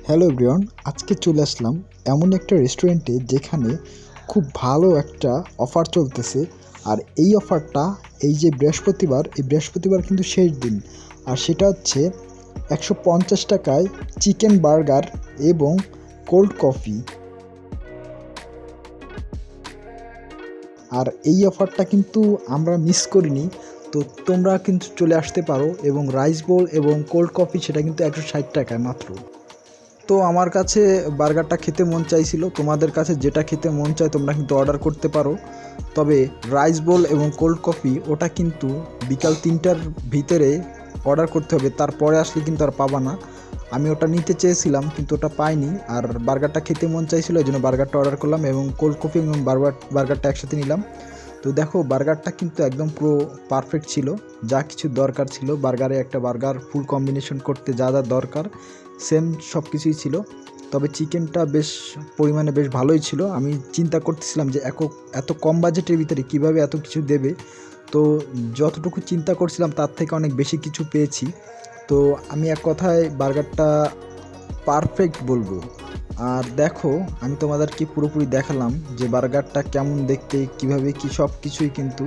Hello everyone, আজকে চলে আসলাম এমন একটা রেস্টুরেন্টে যেখানে খুব ভালো একটা অফার চলতেছে। আর এই অফারটা এই যে বৃহস্পতিবার কিন্তু শেষ দিন। আর সেটা হচ্ছে 150 টাকায় চিকেন বার্গার এবং কোল্ড কফি। আর এই অফারটা কিন্তু আমরা মিস করিনি। তো তোমরা কিন্তু চলে আসতে পারো, এবং রাইস বোল এবং কোল্ড কফি সেটা কিন্তু 160 টাকায় মাত্র। তো আমার কাছে বার্গারটা খেতে মন চাইছিল, তোমাদের কাছে যেটা খেতে মন চায় তোমরা কিন্তু অর্ডার করতে পারো। তবে রাইস বোল এবং কোল্ড কফি ওটা কিন্তু বিকাল 3টার ভিতরে অর্ডার করতে হবে, তারপরে আসলে কিন্তু আর পাবা না। আমি ওটা নিতে চেয়েছিলাম কিন্তু ওটা পাইনি, আর বার্গারটা খেতে মন চাইছিল, এই জন্য বার্গারটা অর্ডার করলাম এবং কোল্ড কফি এবং বার্গারটা একসাথে নিলাম। তো দেখো বার্গারটা কিন্তু একদম পুরো পারফেক্ট ছিল, যা কিছু দরকার ছিল বার্গারে, একটা বার্গার ফুল কম্বিনেশন করতে যা যা দরকার সেম সব কিছুই ছিল। তবে চিকেনটা বেশ পরিমাণে বেশ ভালোই ছিল। আমি চিন্তা করতেছিলাম যে এত কম বাজেটের ভিতরে কিভাবে এত কিছু দেবে। তো যতটুকু চিন্তা করছিলাম তার থেকে অনেক বেশি কিছু পেয়েছি। তো আমি এক কথায় বার্গারটা পারফেক্ট বলবো। আর দেখো আমি তোমাদেরকে পুরোপুরি দেখালাম যে বার্গারটা কেমন দেখতে, কিভাবে কি সব কিছুই কিন্তু।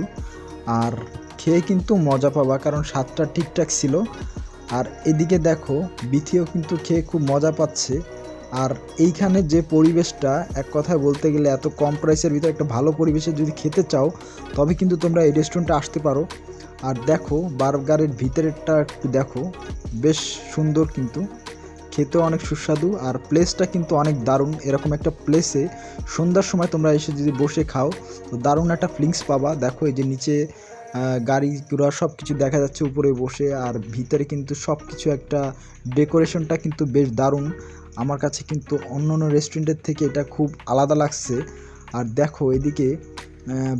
আর খেয়ে কিন্তু মজা পাবা, কারণ স্বাদটা ঠিকঠাক ছিল। আর এদিকে দেখো বিথিও কিন্তু খেয়ে খুব মজা পাচ্ছে। আর এইখানে যে পরিবেশটা, এক কথায় বলতে গেলে এত কম প্রাইসের ভিতরে একটা ভালো পরিবেশে যদি খেতে চাও তবে কিন্তু তোমরা এই রেস্টুরেন্টে আসতে পারো। আর দেখো বার্গারের ভিতরেরটা একটু দেখো, বেশ সুন্দর কিন্তু খেতেও অনেক সুস্বাদু। আর প্লেসটা কিন্তু অনেক দারুণ। এরকম একটা প্লেসে সন্ধ্যার সময় তোমরা এসে যদি বসে খাও তো দারুণ একটা ফিলিংস পাবা। দেখো এই যে নিচে গাড়ি ঘোড়া সব কিছু দেখা যাচ্ছে উপরে বসে, আর ভিতরে কিন্তু সব কিছু একটা ডেকোরেশনটা কিন্তু বেশ দারুণ। আমার কাছে কিন্তু অন্য অন্য রেস্টুরেন্টের থেকে এটা খুব আলাদা লাগছে। আর দেখো এদিকে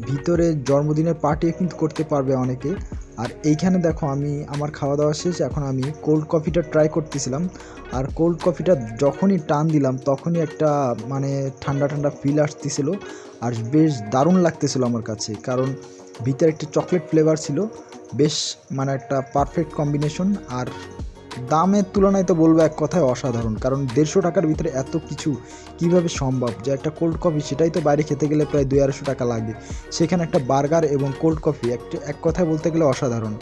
ভিতরে জন্মদিনের পার্টিও কিন্তু করতে পারবে অনেকে। আর এইখানে দেখো আমি আমার খাওয়া দাওয়া শেষ, এখন আমি কোল্ড কফিটা ট্রাই করতেছিলাম। আর কোল্ড কফিটা যখনই টান দিলাম তখনই একটা মানে ঠান্ডা ঠান্ডা ফিল আসতেছিল, আর বেশ দারুণ লাগতেছিল আমার কাছে, কারণ ভিতরে একটা চকলেট ফ্লেভার ছিল। বেশ মানে একটা পারফেক্ট কম্বিনেশন। আর দামের তুলনায় তো বলবো এক কথায় অসাধারণ, কারণ 150 টাকার ভিতরে এত কিছু কিভাবে সম্ভব। যে একটা কোল্ড কফি সেটাই তো বাইরে খেতে গেলে প্রায় 200-250 টাকা লাগে, সেখানে একটা বার্গার এবং কোল্ড কফি এক কথায় বলতে গেলে অসাধারণ।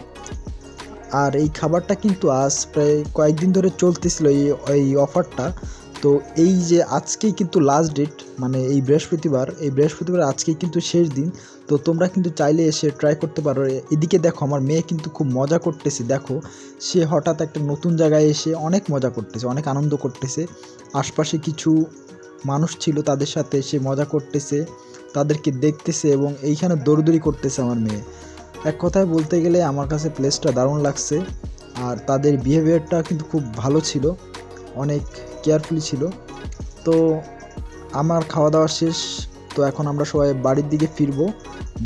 আর এই খাবারটা কিন্তু আজ প্রায় কয়েকদিন ধরে চলতেছিল এই অফারটা। তো এই যে আজকেই কিন্তু লাস্ট ডেট, মানে এই বৃহস্পতিবার আজকেই কিন্তু শেষ দিন। তো তোমরা কিন্তু চাইলে এসে ট্রাই করতে পারো। এদিকে দেখো আমার মেয়ে কিন্তু খুব মজা করতেছে, দেখো সে হঠাৎ একটা নতুন জায়গায় এসে অনেক মজা করতেছে, অনেক আনন্দ করতেছে। আশপাশে কিছু মানুষ ছিল, তাদের সাথে সে মজা করতেছে, তাদেরকে দেখতেছে এবং এইখানে দৌড়দৌড়ি করতেছে আমার মেয়ে। এক কথায় বলতে গেলে আমার কাছে প্লেসটা দারুণ লাগছে। আর তাদের বিহেভিয়ারটা কিন্তু খুব ভালো ছিল, অনেক কেয়ারফুলি ছিল। তো আমার খাওয়া দাওয়া শেষ, তো এখন আমরা সবাই বাড়ির দিকে ফিরবো।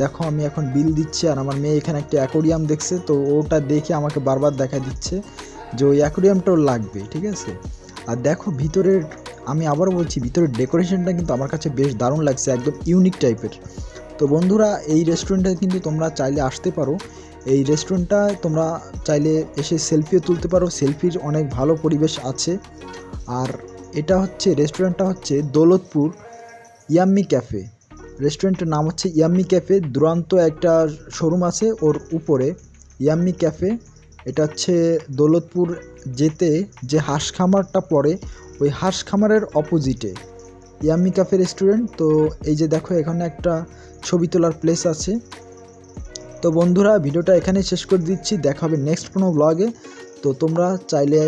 দেখো আমি এখন বিল দিচ্ছি, আর আমার মেয়ে এখানে একটা অ্যাকোরিয়াম দেখছে, তো ওটা দেখে আমাকে বারবার দেখা দিচ্ছে যে ওই অ্যাকোরিয়ামটাও লাগবে, ঠিক আছে। আর দেখো ভিতরের, আমি আবারও বলছি, ভিতরের ডেকোরেশনটা কিন্তু আমার কাছে বেশ দারুণ লাগছে, একদম ইউনিক টাইপের। তো বন্ধুরা এই রেস্টুরেন্টে কিন্তু তোমরা চাইলে আসতে পারো। এই রেস্টুরেন্টটা তোমরা চাইলে এসে সেলফিও তুলতে পারো, সেলফির অনেক ভালো পরিবেশ আছে। আর রেস্টুরেন্টটা হচ্ছে দৌলতপুর ইয়াম্মি ক্যাফে। রেস্টুরেন্টের নাম হচ্ছে ইয়াম্মি ক্যাফে। দুরন্ত একটা শোরুম আছে ওর উপরে, ইয়াম্মি ক্যাফে। এটা হচ্ছে দৌলতপুর যেতে যে হাঁস খামারটা পড়ে, ওই হাঁস খামারের অপোজিটে ইয়াম্মি ক্যাফে রেস্টুরেন্ট। তো এই যে দেখো এখানে একটা ছবি তোলার প্লেস আছে। তো বন্ধুরা ভিডিওটা এখানেই শেষ করে দিচ্ছি, দেখা হবে নেক্সট কোনো ব্লগে। তো তোমরা চাইলে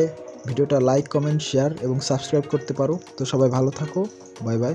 ভিডিওটা লাইক, কমেন্ট, শেয়ার এবং সাবস্ক্রাইব করতে পারো। তো সবাই ভালো থাকো, বাই বাই।